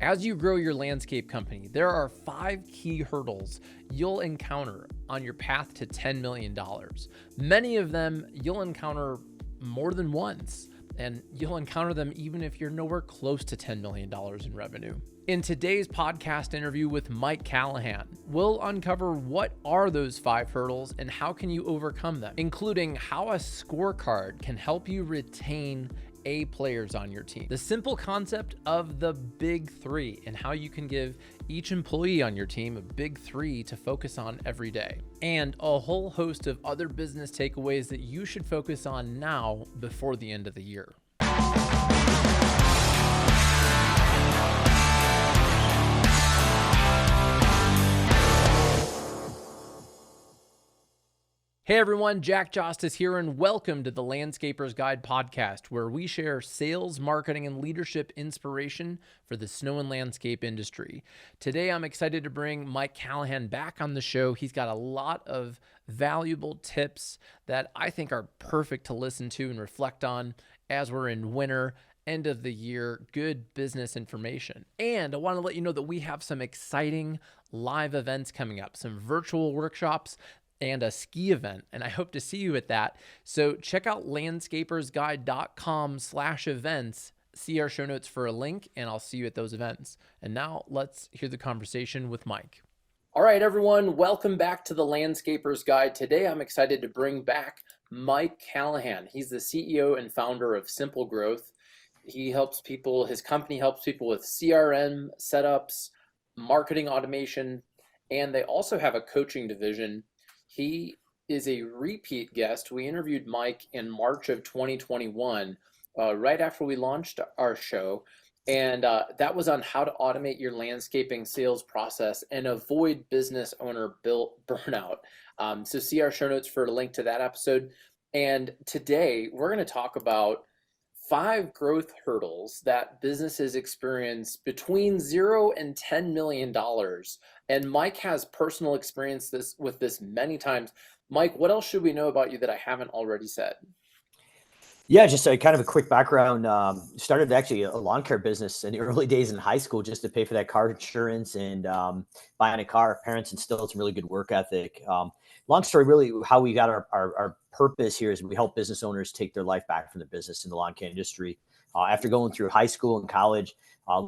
As you grow your landscape company, there are 5 key hurdles you'll encounter on your path to $10 million. Many of them you'll encounter more than once, and you'll encounter them even if you're nowhere close to $10 million in revenue. In today's podcast interview with Mike Callahan, we'll uncover what are those 5 hurdles and how can you overcome them, including how a scorecard can help you retain A players on your team, the simple concept of the big 3 and how you can give each employee on your team a big 3 to focus on every day, and a whole host of other business takeaways that you should focus on now before the end of the year. Hey everyone, Jack Jostes here, and welcome to the Landscaper's Guide podcast, where we share sales, marketing, and leadership inspiration for the snow and landscape industry. Today, I'm excited to bring Mike Callahan back on the show. He's got a lot of valuable tips that I think are perfect to listen to and reflect on as we're in winter, end of the year, good business information. And I want to let you know that we have some exciting live events coming up, some virtual workshops, and a ski event, and I hope to see you at that. So check out landscapersguide.com/events, see our show notes for a link, and I'll see you at those events. And now let's hear the conversation with Mike. All right, everyone, welcome back to the Landscaper's Guide. Today, I'm excited to bring back Mike Callahan. He's the CEO and founder of Simple Growth. He helps people, his company helps people with CRM setups, marketing automation, and they also have a coaching division. He is a repeat guest. We interviewed Mike in March of 2021, right after we launched our show. And that was on how to automate your landscaping sales process and avoid business owner burnout. So see our show notes for a link to that episode. And today we're going to talk about 5 growth hurdles that businesses experience between 0 and $10 million. And Mike has personal experience with this many times. Mike, what else should we know about you that I haven't already said? Yeah, just kind of a quick background. Started actually a lawn care business in the early days in high school just to pay for that car insurance and buying a car. Parents instilled some really good work ethic. Long story, really, how we got our purpose here is we help business owners take their life back from the business in the lawn care industry. After going through high school and college,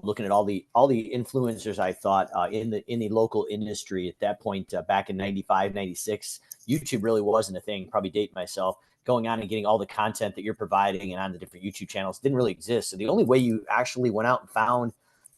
looking at all the influencers, I thought in the local industry at that point, back in 95, 96, YouTube really wasn't a thing. Probably date myself. Going on and getting all the content that you're providing and on the different YouTube channels didn't really exist. So the only way you actually went out and found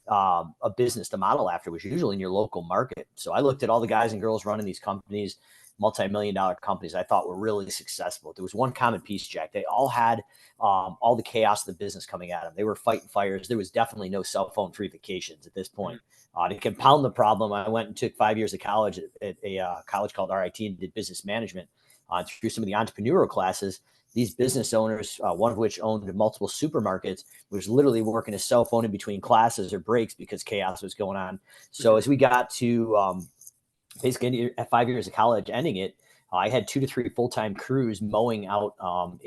a business to model after was usually in your local market. So I looked at all the guys and girls running these companies, multi-million-dollar companies I thought were really successful. There was one common piece, Jack. They all had all the chaos of the business coming at them. They were fighting fires. There was definitely no cell phone free vacations at this point. To compound the problem, I went and took 5 years of college at a college called RIT and did business management. Through some of the entrepreneurial classes, these business owners, one of which owned multiple supermarkets, was literally working a cell phone in between classes or breaks because chaos was going on. So as we got to basically at 5 years of college, ending it, I had 2 to 3 full-time crews mowing out while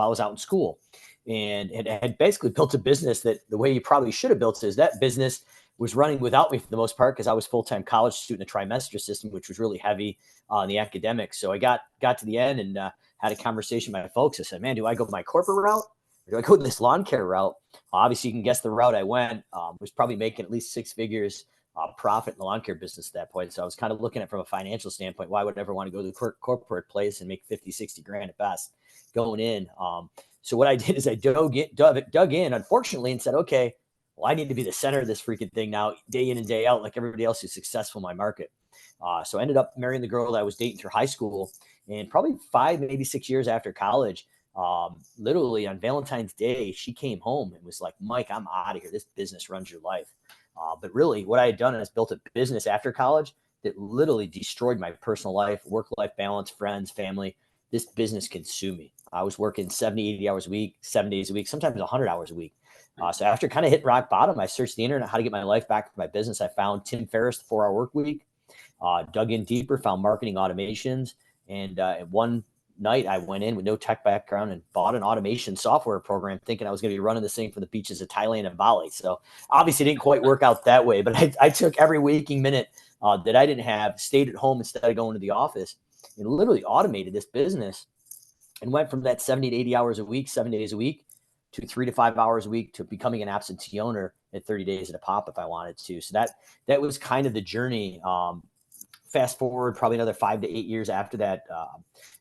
I was out in school, and had basically built a business that the way you probably should have built it is that business was running without me for the most part because I was full-time college student, a trimester system, which was really heavy on the academics. So I got to the end and had a conversation with my folks. I said, man, do I go my corporate route or do I go this lawn care route? Obviously, you can guess the route I went. Was probably making at least 6 figures profit in the lawn care business at that point. So I was kind of looking at it from a financial standpoint. Why would I ever want to go to the corporate place and make 50, 60 grand at best going in? So what I did is I dug in, unfortunately, and said, okay, well, I need to be the center of this freaking thing now, day in and day out, like everybody else who's successful in my market. So I ended up marrying the girl that I was dating through high school, and probably 5, maybe 6 years after college, literally on Valentine's Day, she came home and was like, Mike, I'm out of here. This business runs your life. But really what I had done is built a business after college that literally destroyed my personal life, work-life balance, friends, family. This business consumed me. I was working 70, 80 hours a week, 7 days a week, sometimes 100 hours a week. So after kind of hit rock bottom, I searched the internet, how to get my life back for my business. I found Tim Ferriss, the 4-Hour Work Week, dug in deeper, found marketing automations, and one night, I went in with no tech background and bought an automation software program thinking I was going to be running this thing from the beaches of Thailand and Bali. So obviously it didn't quite work out that way, but I took every waking minute that I didn't have, stayed at home instead of going to the office, and literally automated this business and went from that 70 to 80 hours a week, 7 days a week, to 3 to 5 hours a week, to becoming an absentee owner at 30 days at a pop if I wanted to. So that was kind of the journey. Fast forward probably another 5 to 8 years after that,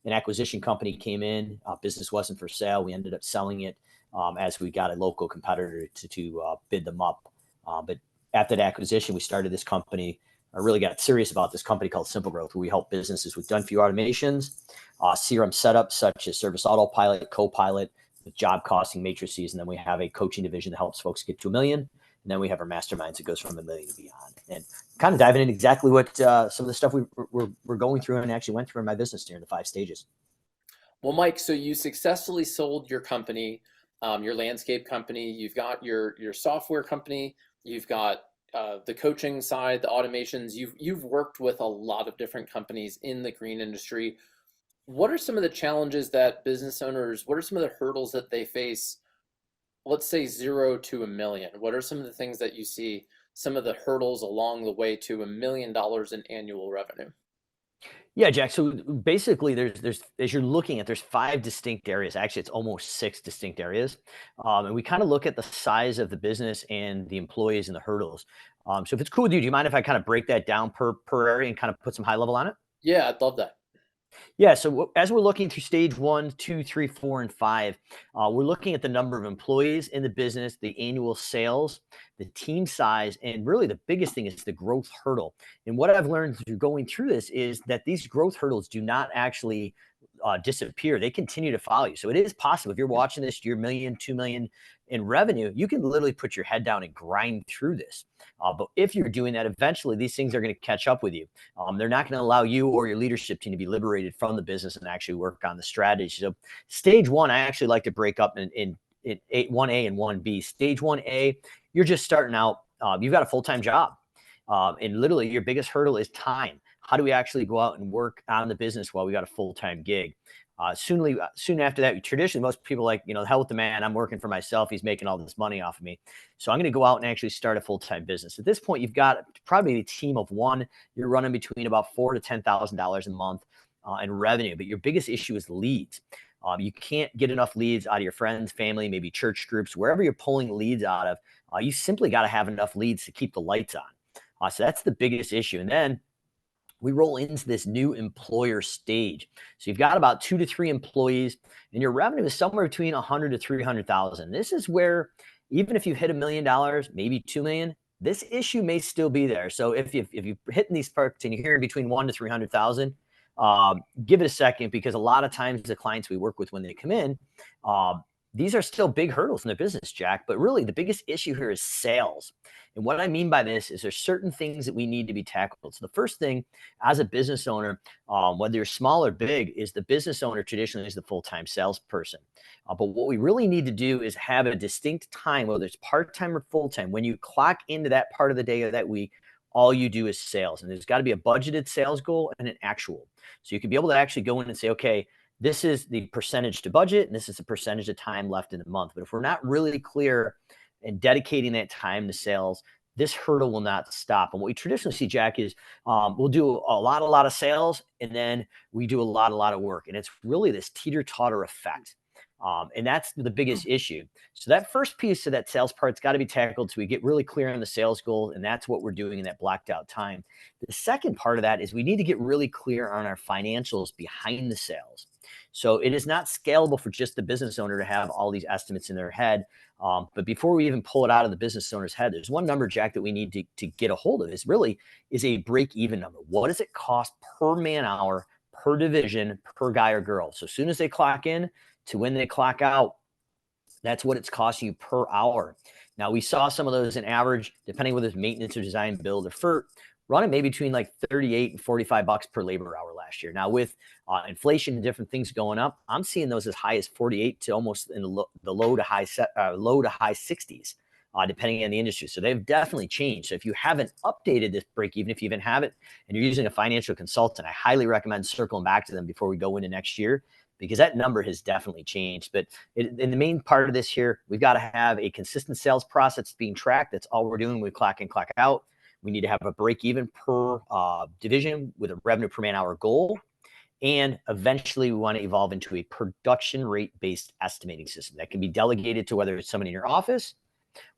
an acquisition company came in. Business wasn't for sale. We ended up selling it as we got a local competitor to bid them up. But after the acquisition, we started this company. I really got serious about this company called Simple Growth, where we help businesses with done for you automations, CRM setups such as Service Autopilot, Copilot, with job costing matrices. And then we have a coaching division that helps folks get to $1 million. And then we have our masterminds that goes from $1 million to beyond. And kind of diving in exactly what some of the stuff we're going through and actually went through in my business during the 5 stages. Well, Mike, so you successfully sold your company, your landscape company. You've got your software company. You've got the coaching side, the automations. You've worked with a lot of different companies in the green industry. What are some of the challenges that business owners? What are some of the hurdles that they face? Let's say 0 to $1 million. What are some of the things that you see? Some of the hurdles along the way to $1 million in annual revenue. Yeah, Jack. So basically, there's as you're looking at, there's 5 distinct areas. Actually, it's almost 6 distinct areas, and we kind of look at the size of the business and the employees and the hurdles. So if it's cool with you, do you mind if I kind of break that down per area and kind of put some high level on it? Yeah, I'd love that. Yeah. So as we're looking through stage 1, 2, 3, 4, and 5, we're looking at the number of employees in the business, the annual sales, the team size, and really the biggest thing is the growth hurdle. And what I've learned through going through this is that these growth hurdles do not actually disappear. They continue to follow you. So it is possible if you're watching this, you're million, 2 million in revenue, you can literally put your head down and grind through this. But if you're doing that, eventually these things are going to catch up with you. They're not going to allow you or your leadership team to be liberated from the business and actually work on the strategy. So stage 1, I actually like to break up in 1A and 1B. Stage 1A, you're just starting out. You've got a full-time job. And literally your biggest hurdle is time. How do we actually go out and work on the business while we got a full-time gig? Soon after that, traditionally, most people like, the hell with the man. I'm working for myself. He's making all this money off of me. So I'm going to go out and actually start a full-time business. At this point, you've got probably a team of 1. You're running between about $4,000 to $10,000 a month in revenue. But your biggest issue is leads. You can't get enough leads out of your friends, family, maybe church groups, wherever you're pulling leads out of. You simply got to have enough leads to keep the lights on. So that's the biggest issue. And then we roll into this new employer stage. So you've got about 2 to 3 employees, and your revenue is somewhere between 100 to 300,000. This is where even if you've hit $1 million, maybe 2 million, this issue may still be there. So if you're hitting these parts and you're hearing between 1 to 300,000, give it a second, because a lot of times the clients we work with when they come in, these are still big hurdles in their business, Jack. But really, the biggest issue here is sales. And what I mean by this is there's certain things that we need to be tackled. So the first thing, as a business owner, whether you're small or big, is the business owner traditionally is the full-time salesperson. But what we really need to do is have a distinct time, whether it's part-time or full-time. When you clock into that part of the day or that week, all you do is sales. And there's got to be a budgeted sales goal and an actual. So you can be able to actually go in and say, okay, this is the percentage to budget, and this is the percentage of time left in the month. But if we're not really clear and dedicating that time to sales, this hurdle will not stop. And what we traditionally see, Jack, is we'll do a lot of sales, and then we do a lot of work. And it's really this teeter-totter effect. And that's the biggest issue. So that first piece of that sales part's got to be tackled so we get really clear on the sales goal, and that's what we're doing in that blacked out time. The second part of that is we need to get really clear on our financials behind the sales. So it is not scalable for just the business owner to have all these estimates in their head. But before we even pull it out of the business owner's head, there's one number, Jack, that we need to get a hold of is a break-even number. What does it cost per man hour, per division, per guy or girl? So as soon as they clock in to when they clock out, that's what it's costing you per hour. Now, we saw some of those in average, depending whether it's maintenance or design, build, or FERT, running maybe between like 38 and 45 bucks per labor hour last year. Now, with inflation and different things going up, I'm seeing those as high as 48 to almost in the low to high 60s, depending on the industry. So they've definitely changed. So if you haven't updated this break, even if you even have it and you're using a financial consultant, I highly recommend circling back to them before we go into next year, because that number has definitely changed. But in the main part of this here, we've got to have a consistent sales process being tracked. That's all we're doing. We clock in, clock out. We need to have a break even per division with a revenue per man hour goal. And eventually we want to evolve into a production rate based estimating system that can be delegated to whether it's someone in your office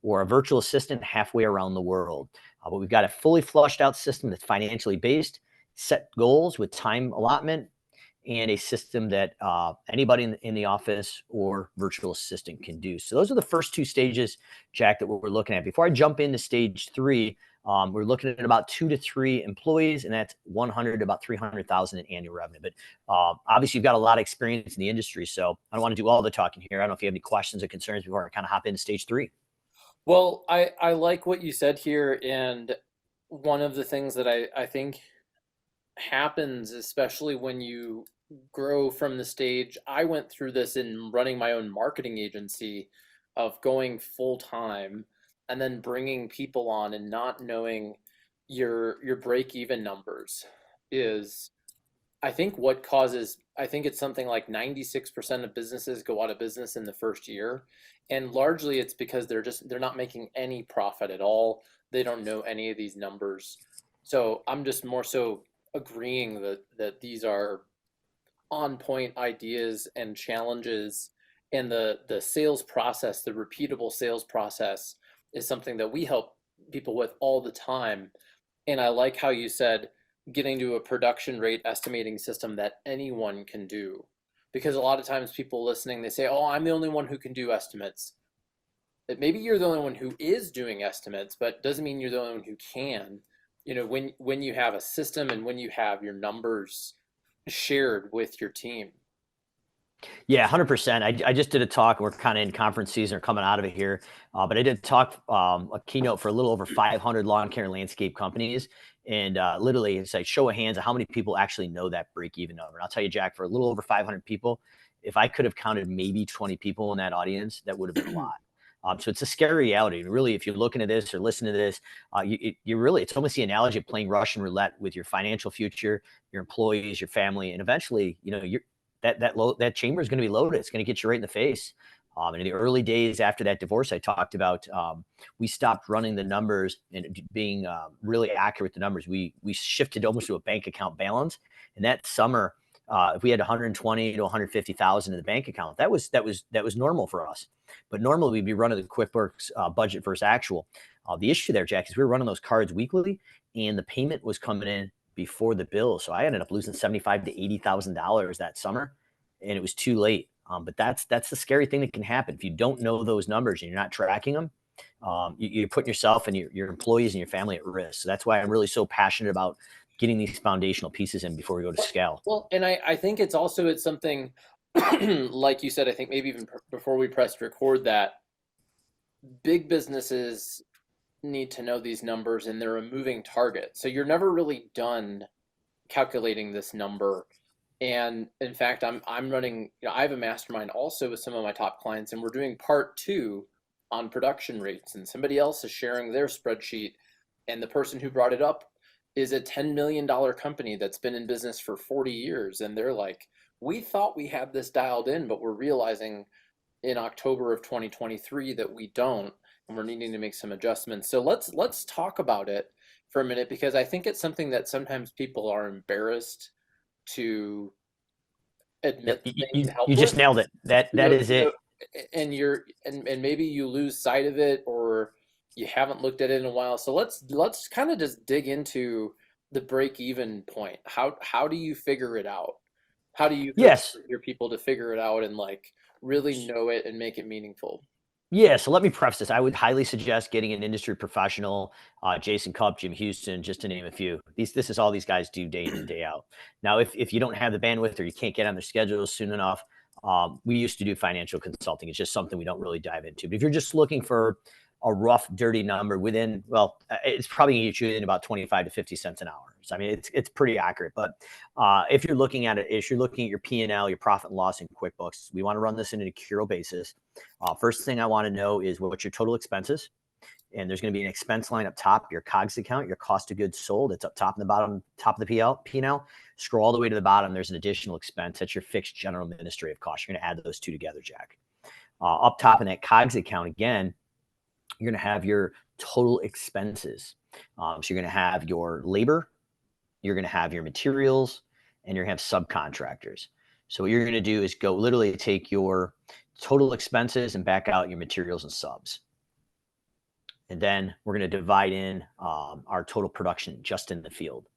or a virtual assistant halfway around the world. But we've got a fully flushed out system that's financially based, set goals with time allotment, and a system that anybody in the office or virtual assistant can do. So those are the first two stages, Jack, that we're looking at. Before I jump into stage three, we're looking at about 2 to 3 employees, and that's 100 to about 300,000 in annual revenue. But obviously, you've got a lot of experience in the industry, so I don't want to do all the talking here. I don't know if you have any questions or concerns before I kind of hop into stage three. Well, I like what you said here, and one of the things that I think happens, especially when you grow from the stage. I went through this in running my own marketing agency of going full time and then bringing people on and not knowing your break even numbers is I think what causes I think it's something like 96% of businesses go out of business in the first year. And largely it's because they're not making any profit at all. They don't know any of these numbers. So I'm just more so agreeing that these are on point ideas and challenges, and the sales process, the repeatable sales process is something that we help people with all the time. And I like how you said getting to a production rate estimating system that anyone can do, because a lot of times people listening, they say, oh, I'm the only one who can do estimates. Maybe you're the only one who is doing estimates, but doesn't mean you're the only one who can. When you have a system and when you have your numbers shared with your team. Yeah, 100%. I just did a talk. We're kind of in conference season or coming out of it here. But I did talk a keynote for a little over 500 lawn care and landscape companies. And literally, it's like show of hands of how many people actually know that break even number. And I'll tell you, Jack, for a little over 500 people, if I could have counted maybe 20 people in that audience, that would have been a lot. So it's a scary reality. And really, if you're looking at this or listening to this, it's almost the analogy of playing Russian roulette with your financial future, your employees, your family, and eventually, that chamber is going to be loaded. It's going to get you right in the face. And in the early days after that divorce, I talked about, we stopped running the numbers and being really accurate with the numbers. We shifted almost to a bank account balance. And that summer, if we had 120 to 150,000 in the bank account, that was normal for us. But normally we'd be running the QuickBooks budget versus actual. The issue there, Jack, is we were running those cards weekly, and the payment was coming in before the bill. So I ended up losing $75,000 to $80,000 that summer, and it was too late. But that's the scary thing that can happen. If you don't know those numbers and you're not tracking them, you're putting yourself and your employees and your family at risk. So that's why I'm really so passionate about getting these foundational pieces in before we go to scale. Well, and I think it's something like you said, I think maybe even before we pressed record, that big businesses need to know these numbers, and they're a moving target. So you're never really done calculating this number. And in fact, I'm running, I have a mastermind also with some of my top clients, and we're doing part 2 on production rates, and somebody else is sharing their spreadsheet, and the person who brought it up is a $10 million company that's been in business for 40 years. And they're like, we thought we had this dialed in, but we're realizing in October of 2023 that we don't, and we're needing to make some adjustments. So let's talk about it for a minute, because I think it's something that sometimes people are embarrassed to admit. You just nailed it. That is it. And and maybe you lose sight of it, or you haven't looked at it in a while. So let's kind of just dig into the break even point. How do you figure it out? How do you get your people to figure it out and like really know it and make it meaningful? Yeah, so let me preface this. I would highly suggest getting an industry professional, Jason Cupp, Jim Houston, just to name a few. This is all these guys do day in and day out. Now, if you don't have the bandwidth or you can't get on their schedules soon enough, we used to do financial consulting. It's just something we don't really dive into. But if you're just looking for a rough, dirty number it's probably going to get you in about 25 to 50 cents an hour. So, I mean, it's pretty accurate. But if you're looking at your P&L, your profit and loss in QuickBooks, we want to run this in an accrual basis. First thing I want to know is what's your total expenses. and there's going to be an expense line up top, your COGS account, your cost of goods sold. It's up top and the bottom, top of the P&L. Scroll all the way to the bottom. There's an additional expense. That's your fixed general administrative cost. You're going to add those two together, Jack. Up top in that COGS account, again, you're going to have your total expenses. So you're going to have your labor, you're going to have your materials, and you're going to have subcontractors. So what you're going to do is go literally take your total expenses and back out your materials and subs. And then we're going to divide in our total production just in the field.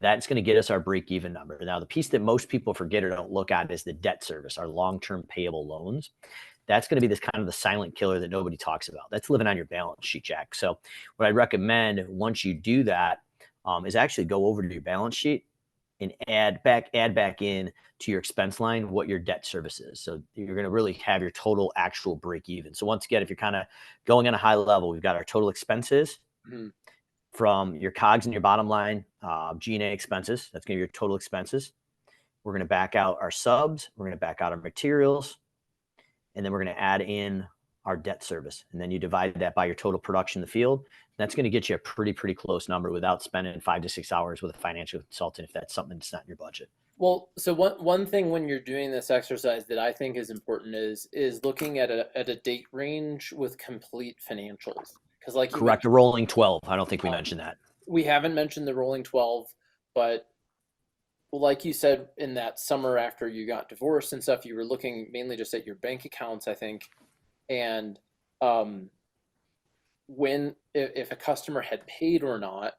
That's going to get us our break-even number. Now, the piece that most people forget or don't look at is the debt service, our long-term payable loans. That's going to be this kind of the silent killer that nobody talks about. That's living on your balance sheet, Jack. So what I recommend once you do that is actually go over to your balance sheet and add back in to your expense line what your debt service is. So you're going to really have your total actual break even. So once again, if you're kind of going on a high level, we've got our total expenses from your COGS and your bottom line, G&A expenses. That's going to be your total expenses. We're going to back out our subs. We're going to back out our materials. And then we're going to add in our debt service. And then you divide that by your total production in the field. That's going to get you a pretty close number without spending 5 to 6 hours with a financial consultant if that's something that's not in your budget. Well, so one thing when you're doing this exercise that I think is important is looking at a date range with complete financials. Because like you correct, the rolling 12. I don't think we mentioned that. We haven't mentioned the rolling 12, but like you said, in that summer after you got divorced and stuff, you were looking mainly just at your bank accounts, I think. And if a customer had paid or not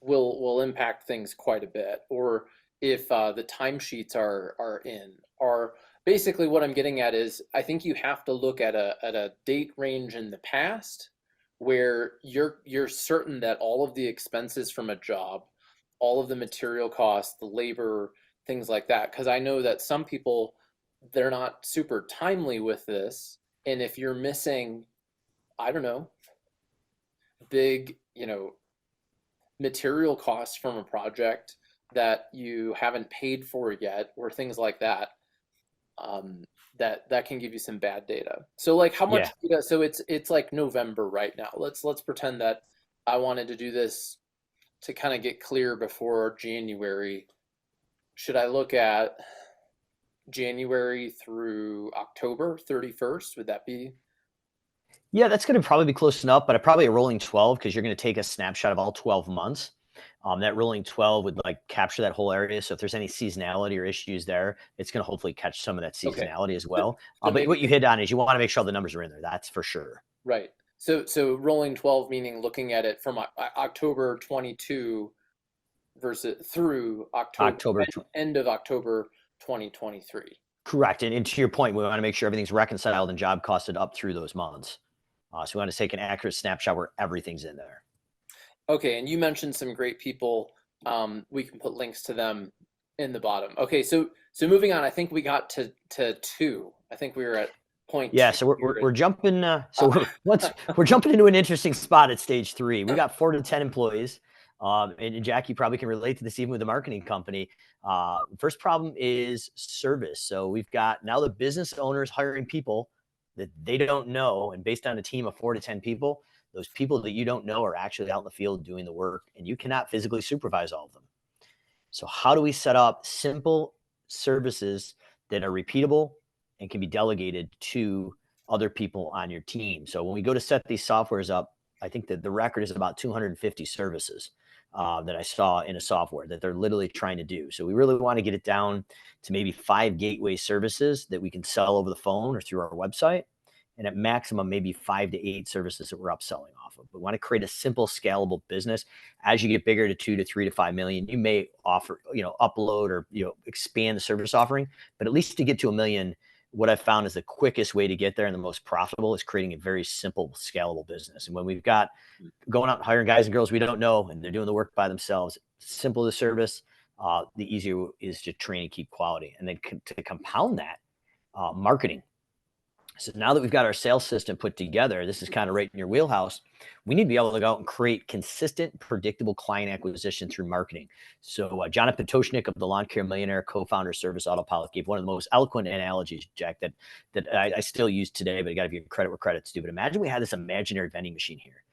will impact things quite a bit. Or if the timesheets are in. Or basically what I'm getting at is I think you have to look at a date range in the past where you're certain that all of the expenses from a job, all of the material costs, the labor, things like that. Because I know that some people, they're not super timely with this. And if you're missing, I don't know, big, material costs from a project that you haven't paid for yet, or things like that, that can give you some bad data. So like how much data? So it's like November right now. Let's pretend that I wanted to do this to kind of get clear before January. Should I look at January through October 31st? Would that be? Yeah, that's going to probably be close enough, but probably a rolling 12 because you're going to take a snapshot of all 12 months. That rolling 12 would like capture that whole area. So if there's any seasonality or issues there, it's going to hopefully catch some of that seasonality as well. So but what you hit on is you want to make sure the numbers are in there. That's for sure. Right. So rolling 12 meaning looking at it from October 22 versus through October end of October 2023. Correct. And to your point, we want to make sure everything's reconciled and job costed up through those months. So we want to take an accurate snapshot where everything's in there. Okay. And you mentioned some great people. We can put links to them in the bottom. Okay. So moving on, I think we got to 2. I think we were at point. Yeah. So we're jumping. We're jumping into an interesting spot at stage 3. We got 4 to 10 employees. And Jack, you probably can relate to this even with a marketing company. First problem is service. So we've got now the business owners hiring people that they don't know. And based on a team of 4 to 10 people, those people that you don't know are actually out in the field doing the work, and you cannot physically supervise all of them. So how do we set up simple services that are repeatable and can be delegated to other people on your team? So when we go to set these softwares up, I think that the record is about 250 services that I saw in a software that they're literally trying to do. So we really want to get it down to maybe 5 gateway services that we can sell over the phone or through our website. And at maximum, maybe 5 to 8 services that we're upselling off of. We want to create a simple, scalable business. As you get bigger to 2 to 3 to 5 million, you may offer, upload or, expand the service offering. But at least to get to $1 million, what I've found is the quickest way to get there and the most profitable is creating a very simple, scalable business. And when we've got going out and hiring guys and girls we don't know, and they're doing the work by themselves, simple the service, the easier is to train and keep quality. And then to compound that, marketing. So now that we've got our sales system put together, this is kind of right in your wheelhouse. We need to be able to go out and create consistent, predictable client acquisition through marketing. So Jonathan Potoshnik of the Lawn Care Millionaire, co-founder of Service Autopilot, gave one of the most eloquent analogies, Jack, that I still use today, but I got to give credit where credit's due. But imagine we had this imaginary vending machine here.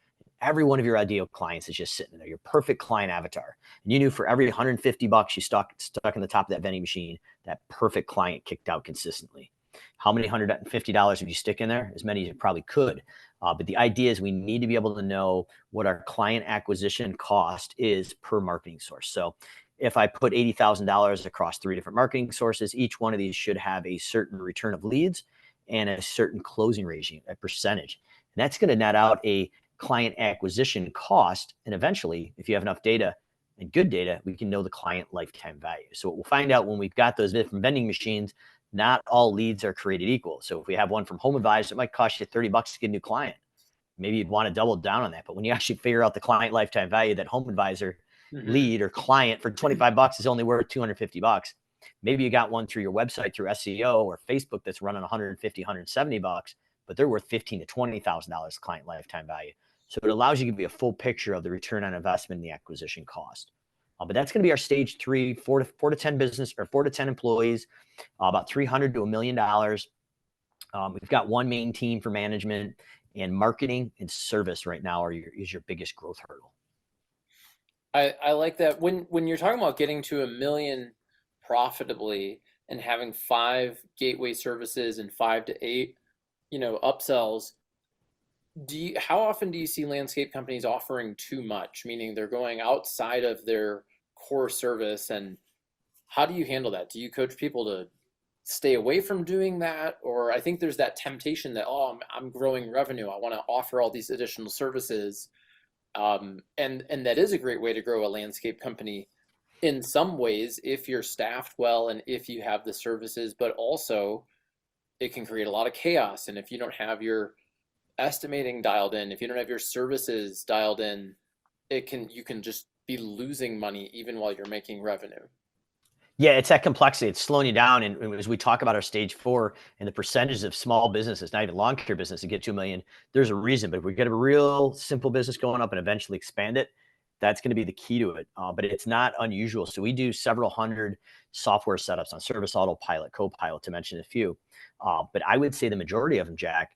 every one of your ideal clients is just sitting there, your perfect client avatar. And you knew for every $150 you stuck in the top of that vending machine, that perfect client kicked out consistently. How many $150 would you stick in there? As many as you probably could. But the idea is we need to be able to know what our client acquisition cost is per marketing source. So if I put $80,000 across 3 different marketing sources, each one of these should have a certain return of leads and a certain closing ratio, a percentage. And that's going to net out a client acquisition cost. And eventually, if you have enough data and good data, we can know the client lifetime value. So what we'll find out when we've got those different vending machines, not all leads are created equal. So if we have one from HomeAdvisor, it might cost you $30 to get a new client. Maybe you'd want to double down on that. But when you actually figure out the client lifetime value, that HomeAdvisor lead or client for $25 is only worth $250. Maybe you got one through your website through SEO or Facebook that's running $150, $170, but they're worth $15,000 to $20,000 client lifetime value. So it allows you to give you a full picture of the return on investment and the acquisition cost. But that's going to be our stage 3, 4 to 10 business, or 4 to 10 employees, about $300,000 to $1 million. We've got one main team for management, and marketing and service right now is your biggest growth hurdle. I like that. When you're talking about getting to $1 million profitably and having 5 gateway services and 5 to 8, upsells, how often do you see landscape companies offering too much, meaning they're going outside of their core service? And how do you handle that? Do you coach people to stay away from doing that? Or I think there's that temptation that, I'm growing revenue, I want to offer all these additional services. And that is a great way to grow a landscape company in some ways, if you're staffed well and if you have the services, but also it can create a lot of chaos. And if you don't have your estimating dialed in, if you don't have your services dialed in, you can just be losing money even while you're making revenue. Yeah, it's that complexity. It's slowing you down. And as we talk about our stage 4 and the percentages of small businesses, not even lawn care business, to get to $1 million, there's a reason. But if we get a real simple business going up and eventually expand it, that's going to be the key to it. But it's not unusual. So we do several hundred software setups on Service Autopilot, Copilot, to mention a few. But I would say the majority of them, Jack,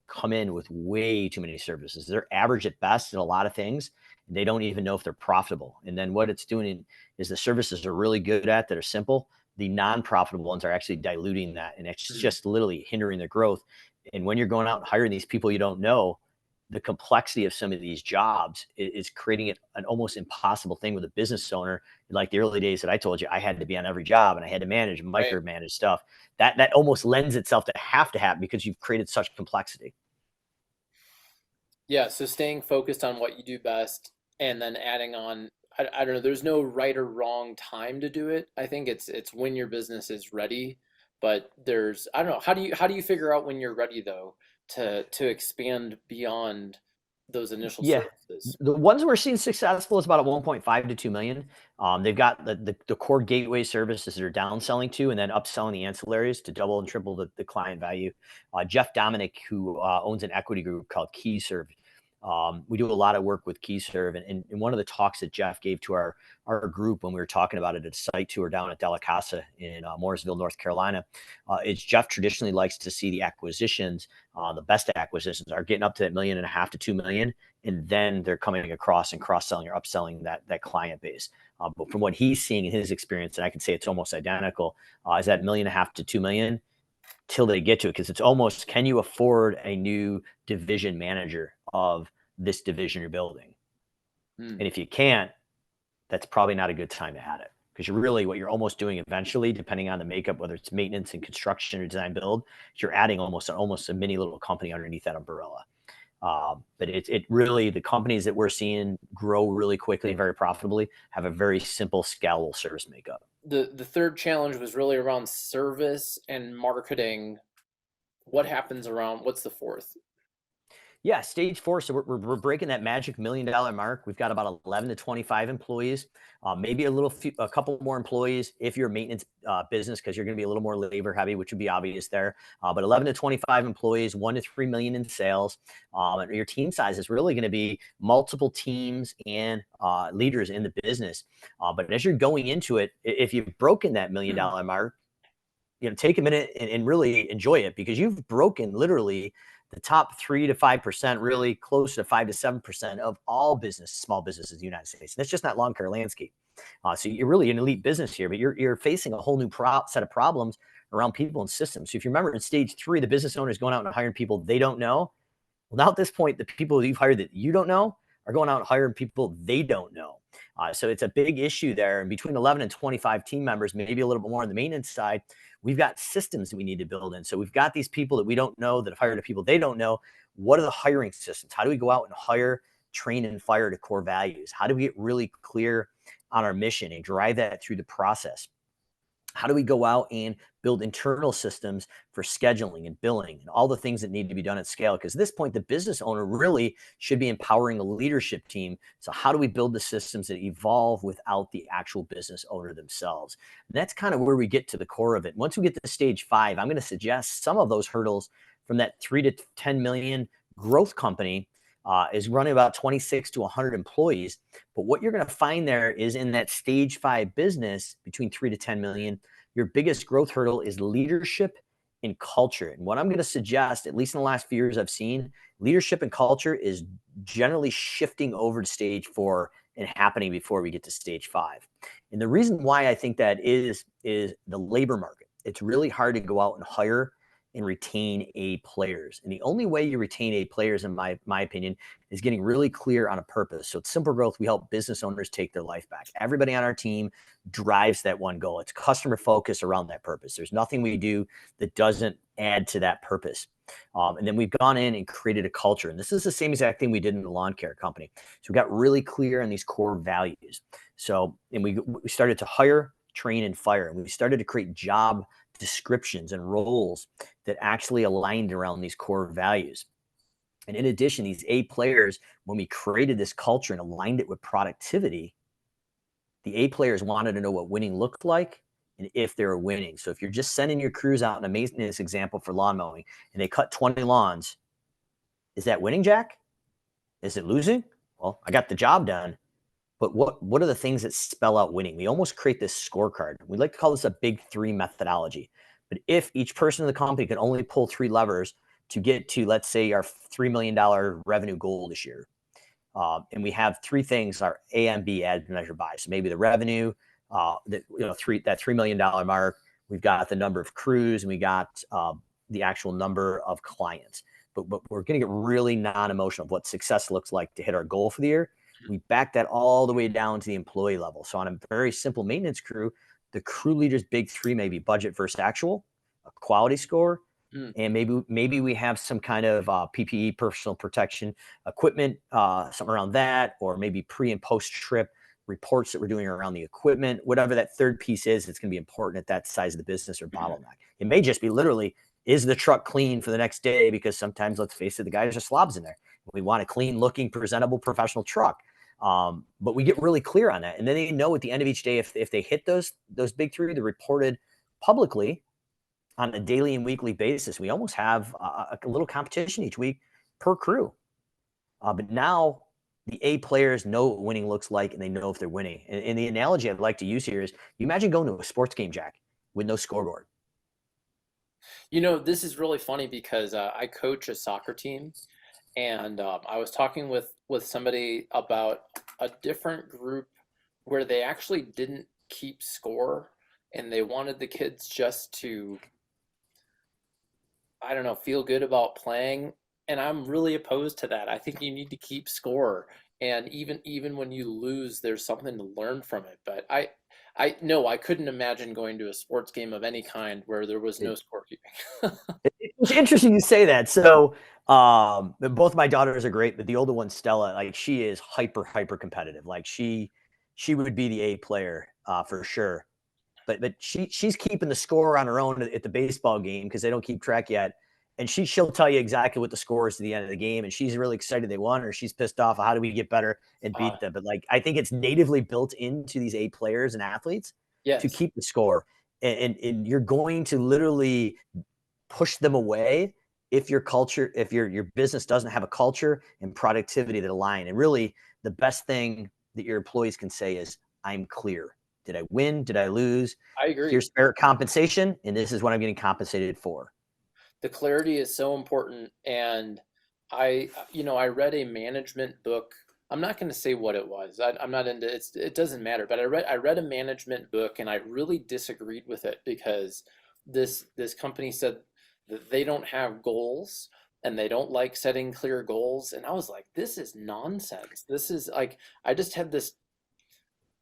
come in with way too many services. They're average at best in a lot of things. And they don't even know if they're profitable. And then what it's doing is the services are really good at that are simple. The non-profitable ones are actually diluting that. And it's just literally hindering their growth. And when you're going out and hiring these people you don't know, the complexity of some of these jobs is creating it an almost impossible thing with a business owner. Like the early days that I told you, I had to be on every job and I had to manage and micromanage stuff. That almost lends itself to have because you've created such complexity. Yeah, so staying focused on what you do best and then adding on, I don't know, there's no right or wrong time to do it. I think it's when your business is ready, but I don't know, how do you figure out when you're ready though to expand beyond those initial Yeah. services? The ones we're seeing successful is about a 1.5 to 2 million. They've got the core gateway services they're downselling to, and then upselling the ancillaries to double and triple the client value. Jeff Dominic, who owns an equity group called KeyServe, we do a lot of work with KeyServe, and one of the talks that Jeff gave to our group when we were talking about it at a site tour down at Della Casa in Mooresville, North Carolina, is Jeff traditionally likes to see the acquisitions, the best acquisitions are getting up to that $1.5 million to 2 million, and then they're coming across and cross-selling or upselling that client base. But from what he's seeing in his experience, and I can say it's almost identical, is that $1.5 million to 2 million till they get to it, because it's almost, can you afford a new division manager of this division you're building? And if you can't, that's probably not a good time to add it, because what you're almost doing eventually, depending on the makeup, whether it's maintenance and construction or design build, you're adding almost a mini little company underneath that umbrella. But it really, the companies that we're seeing grow really quickly and very profitably have a very simple scalable service makeup. The third challenge was really around service and marketing. What's the fourth? Yeah, stage 4. So we're breaking that magic $1 million mark. We've got about 11 to 25 employees, maybe a couple more employees if you're a maintenance business, because you're going to be a little more labor heavy, which would be obvious there. But 11 to 25 employees, 1 to 3 million in sales. And your team size is really going to be multiple teams and leaders in the business. But as you're going into it, if you've broken that $1 million mark, take a minute and really enjoy it, because you've broken literally the top 3 to 5%, really close to 5 to 7% of all small businesses in the United States. And that's just not lawn care landscape. So you're really an elite business here, but you're facing a whole new set of problems around people and systems. So if you remember in stage 3, the business owner is going out and hiring people they don't know. Well, now at this point, the people you've hired that you don't know are going out and hiring people they don't know. So it's a big issue there. And between 11 and 25 team members, maybe a little bit more on the maintenance side, we've got systems that we need to build in. So we've got these people that we don't know that have hired the people they don't know. What are the hiring systems? How do we go out and hire, train, and fire to core values? How do we get really clear on our mission and drive that through the process? How do we go out and build internal systems for scheduling and billing and all the things that need to be done at scale? Because at this point, the business owner really should be empowering the leadership team. So how do we build the systems that evolve without the actual business owner themselves? And that's kind of where we get to the core of it. Once we get to stage 5, I'm going to suggest some of those hurdles from that 3 to 10 million growth company is running about 26 to 100 employees. But what you're going to find there is in that stage 5 business between 3 to 10 million, your biggest growth hurdle is leadership and culture. And what I'm going to suggest, at least in the last few years I've seen, leadership and culture is generally shifting over to stage 4 and happening before we get to stage 5. And the reason why I think that is the labor market. It's really hard to go out and hire and retain A players. And the only way you retain A players, in my opinion, is getting really clear on a purpose. So at Simple Growth, we help business owners take their life back. Everybody on our team drives that one goal. It's customer focus around that purpose. There's nothing we do that doesn't add to that purpose. And then we've gone in and created a culture. And this is the same exact thing we did in the lawn care company. So we got really clear on these core values. So, and we started to hire, train, and fire. And we started to create job descriptions and roles that actually aligned around these core values. And in addition, these A players, when we created this culture and aligned it with productivity, the A players wanted to know what winning looked like and if they were winning. So if you're just sending your crews out in a maintenance example for lawn mowing and they cut 20 lawns, is that winning, Jack? Is it losing? Well, I got the job done. But what are the things that spell out winning? We almost create this scorecard. We like to call this a big 3 methodology. But if each person in the company can only pull 3 levers to get to, let's say, our $3 million revenue goal this year, and we have 3 things, our A and B as measured by. So maybe the revenue, that $3 million mark. We've got the number of crews, and we got the actual number of clients. But we're going to get really non-emotional of what success looks like to hit our goal for the year. We back that all the way down to the employee level. So on a very simple maintenance crew, the crew leader's big 3 may be budget versus actual, a quality score, and maybe we have some kind of PPE, personal protection equipment, something around that, or maybe pre and post trip reports that we're doing around the equipment. Whatever that third piece is, it's going to be important at that size of the business or bottleneck. It may just be literally, is the truck clean for the next day? Because sometimes, let's face it, the guys are slobs in there. We want a clean looking, presentable, professional truck. But we get really clear on that. And then they know at the end of each day, if they hit those big 3, they're reported publicly on a daily and weekly basis. We almost have a little competition each week per crew. But now the A players know what winning looks like, and they know if they're winning. And the analogy I'd like to use here is, you imagine going to a sports game, Jack, with no scoreboard. This is really funny because I coach a soccer team, and I was talking with somebody about a different group where they actually didn't keep score, and they wanted the kids just to, I don't know, feel good about playing. And I'm really opposed to that. I think you need to keep score, and even when you lose, there's something to learn from it. But I no, I couldn't imagine going to a sports game of any kind where there was no scorekeeping. It's interesting you say that. So both my daughters are great, but the older one, Stella, like, she is hyper competitive. Like she would be the A player for sure. But she's keeping the score on her own at the baseball game because they don't keep track yet. And she'll tell you exactly what the score is at the end of the game. And she's really excited they won, or she's pissed off. How do we get better and beat them? But like, I think it's natively built into these A players and athletes to Yes. keep the score. And you're going to literally push them away if your culture, if your business doesn't have a culture and productivity that align. And really, the best thing that your employees can say is, I'm clear. Did I win? Did I lose? I agree. Here's fair compensation, and this is what I'm getting compensated for. The clarity is so important. And I read a management book. I'm not going to say what it was. I'm not into it. It doesn't matter. But I read a management book, and I really disagreed with it because this company said that they don't have goals and they don't like setting clear goals. And I was like, this is nonsense. This is like, I just had this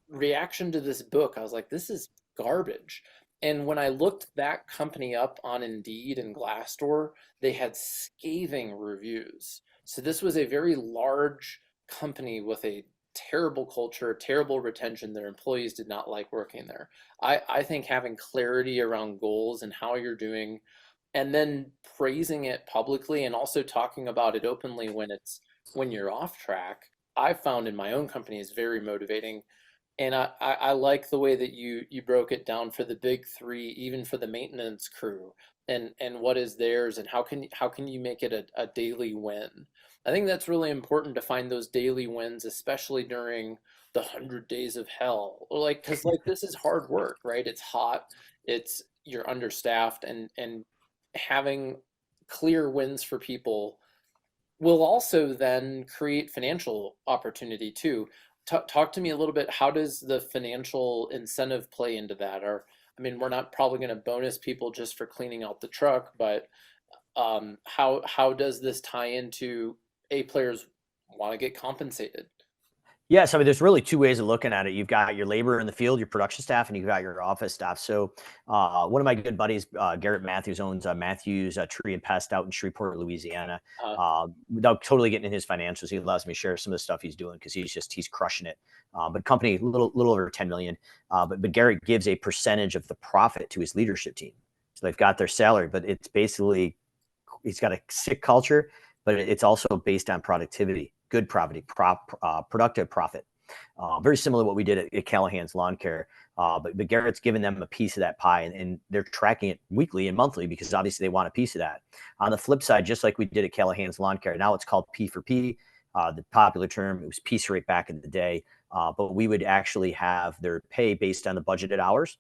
reaction to this book. I was like, this is garbage. And when I looked that company up on Indeed and Glassdoor, they had scathing reviews. So this was a very large company with a terrible culture, terrible retention. Their employees did not like working there. I think having clarity around goals and how you're doing, and then praising it publicly and also talking about it openly when you're off track, I've found in my own company is very motivating. And I like the way that you broke it down for the big three, even for the maintenance crew, and what is theirs, and how can you make it a daily win? I think that's really important to find those daily wins, especially during the 100 days of hell. Like, because like this is hard work, right? It's hot, you're understaffed, and having clear wins for people will also then create financial opportunity too. Talk to me a little bit. How does the financial incentive play into that? Or, I mean, we're not probably going to bonus people just for cleaning out the truck, but how does this tie into A, players want to get compensated? Yeah, so I mean, there's really two ways of looking at it. You've got your labor in the field, your production staff, and you've got your office staff. So, one of my good buddies, Garrett Matthews, owns Matthews Tree and Pest out in Shreveport, Louisiana. Uh, Without totally getting in his financials, he allows me to share some of the stuff he's doing because he's crushing it. But company little over 10 million. But Garrett gives a percentage of the profit to his leadership team. So they've got their salary, but it's basically he's got a sick culture, but it's also based on productivity, good productive profit. Very similar to what we did at Callahan's Lawn Care. But Garrett's given them a piece of that pie, and they're tracking it weekly and monthly because obviously they want a piece of that. On the flip side, just like we did at Callahan's Lawn Care, now it's called P for P. The popular term, it was piece rate back in the day. But we would actually have their pay based on the budgeted hours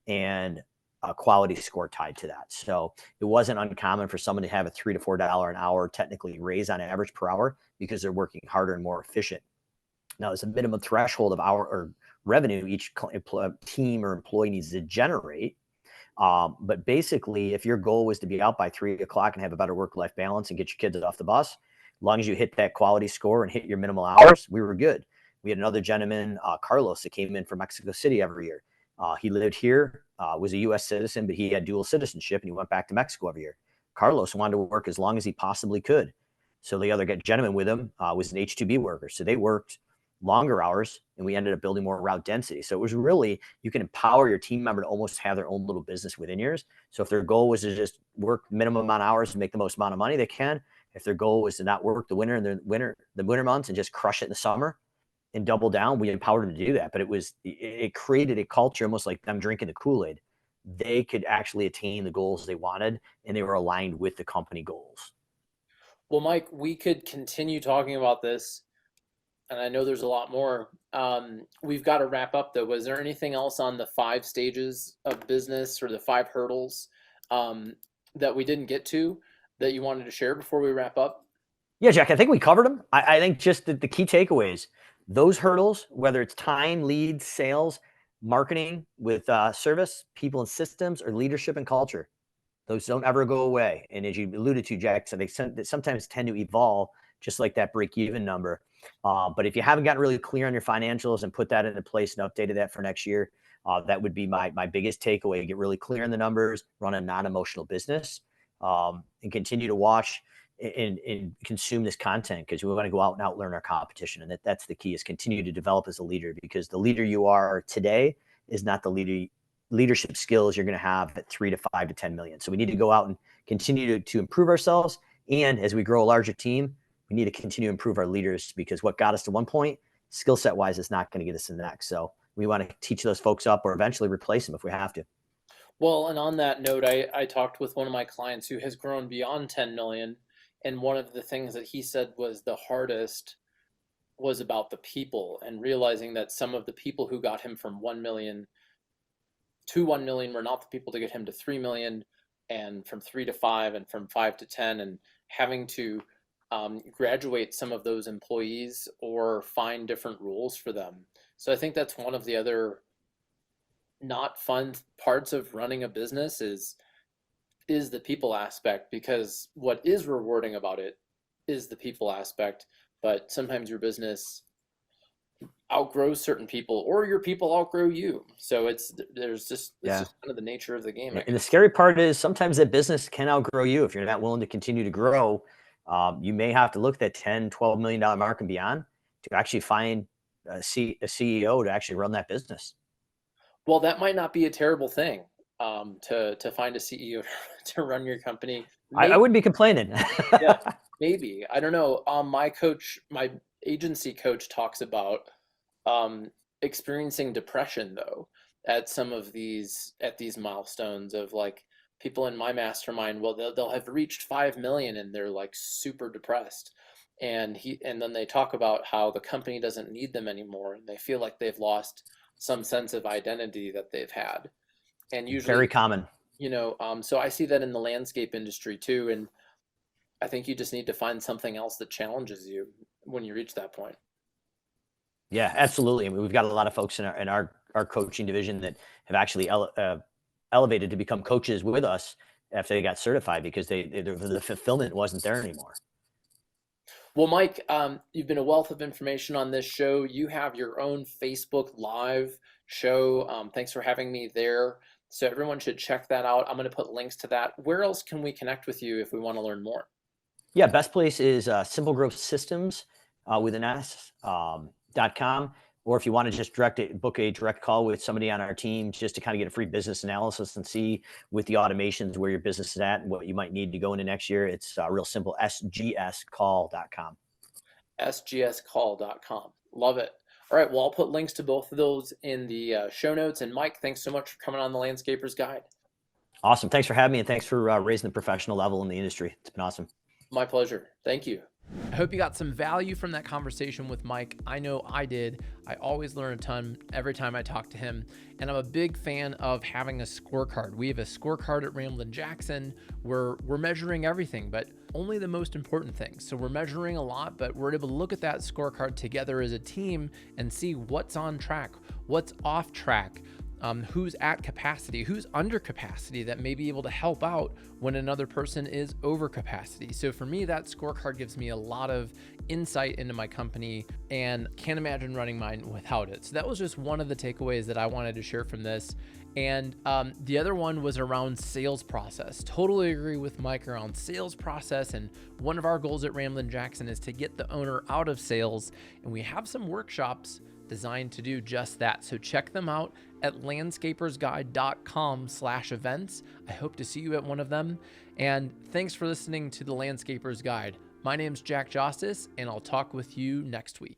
and a quality score tied to that. So it wasn't uncommon for someone to have a $3 to $4 an hour technically raise on average per hour because they're working harder and more efficient. Now, there's a minimum threshold of hour or revenue each team or employee needs to generate. But basically, if your goal was to be out by 3 o'clock and have a better work-life balance and get your kids off the bus, as long as you hit that quality score and hit your minimal hours, we were good. We had another gentleman, Carlos, that came in from Mexico City every year. He lived here, was a U.S. citizen, but he had dual citizenship, and he went back to Mexico every year. Carlos wanted to work as long as he possibly could. So the other gentleman with him was an H-2B worker. So they worked longer hours, and we ended up building more route density. So it was really, you can empower your team member to almost have their own little business within yours. So if their goal was to just work minimum amount of hours and make the most amount of money they can, if their goal was to not work the winter months and just crush it in the summer and double down, we empowered them to do that. But it created a culture almost like them drinking the Kool-Aid. They could actually attain the goals they wanted, and they were aligned with the company goals. well, Mike, we could continue talking about this, and I know there's a lot more. We've got to wrap up though. Was there anything else on the 5 stages of business or the 5 hurdles that we didn't get to that you wanted to share before we wrap up? Yeah, Jack, I think we covered them. I think just the key takeaways, those hurdles, whether it's time, leads, sales, marketing with service, people and systems, or leadership and culture, those don't ever go away. And as you alluded to, Jack, so they sometimes tend to evolve, just like that break-even number. But if you haven't gotten really clear on your financials and put that into place and updated that for next year, that would be my biggest takeaway. Get really clear on the numbers, run a non-emotional business, and continue to watch and consume this content because we want to go out and outlearn our competition. And that's the key, is continue to develop as a leader, because the leader you are today is not the leadership skills you're going to have at 3 to 5 to 10 million. So we need to go out and continue to improve ourselves. And as we grow a larger team, we need to continue to improve our leaders, because what got us to one point, skill set wise, is not going to get us to the next. So we want to teach those folks up or eventually replace them if we have to. Well, and on that note, I talked with one of my clients who has grown beyond 10 million. And one of the things that he said was the hardest was about the people, and realizing that some of the people who got him from 1 million to 1 million were not the people to get him to 3 million. and from 3 to 5 and from 5 to 10, and having to graduate some of those employees or find different rules for them. So I think that's one of the other not fun parts of running a business is the people aspect, because what is rewarding about it is the people aspect, but sometimes your business outgrows certain people or your people outgrow you. So it's just Yeah. kind of the nature of the game, I And the guess. scary part is sometimes that business can outgrow you. If you're not willing to continue to grow, you may have to look at that 10, $12 million mark and beyond to actually find a CEO to actually run that business. Well, that might not be a terrible thing, to find a CEO to run your company. I Maybe, wouldn't be complaining. yeah, maybe. I don't know. My agency coach talks about experiencing depression though at these milestones of like people in my mastermind. Well, they'll have reached 5 million and they're like super depressed, and then they talk about how the company doesn't need them anymore and they feel like they've lost some sense of identity that they've had. And usually, Very common. so I see that in the landscape industry too, and I think you just need to find something else that challenges you when you reach that point. Yeah, absolutely. I mean, we've got a lot of folks in our coaching division that have actually elevated to become coaches with us after they got certified because the fulfillment wasn't there anymore. Well, Mike, you've been a wealth of information on this show. You have your own Facebook Live show. Thanks for having me there. So everyone should check that out. I'm going to put links to that. Where else can we connect with you if we want to learn more? Yeah, best place is Simple Growth Systems with an S .com. Or if you want to just book a direct call with somebody on our team just to kind of get a free business analysis and see with the automations where your business is at and what you might need to go into next year, it's real simple, sgscall.com. sgscall.com. Love it. All right. Well, I'll put links to both of those in the show notes. And Mike, thanks so much for coming on the Landscaper's Guide. Awesome. Thanks for having me, and thanks for raising the professional level in the industry. It's been awesome. My pleasure. Thank you. I hope you got some value from that conversation with Mike. I know I did. I always learn a ton every time I talk to him. And I'm a big fan of having a scorecard. We have a scorecard at Ramblin' Jackson where we're measuring everything, but only the most important things. So we're measuring a lot, but we're able to look at that scorecard together as a team and see what's on track, what's off track, who's at capacity, who's under capacity that may be able to help out when another person is over capacity. So for me, that scorecard gives me a lot of insight into my company and can't imagine running mine without it. So that was just one of the takeaways that I wanted to share from this. And the other one was around sales process. Totally agree with Mike around sales process. And one of our goals at Ramblin' Jackson is to get the owner out of sales. And we have some workshops designed to do just that. So check them out at landscapersguide.com/events. I hope to see you at one of them. And thanks for listening to the Landscaper's Guide. My name's Jack Jostes, and I'll talk with you next week.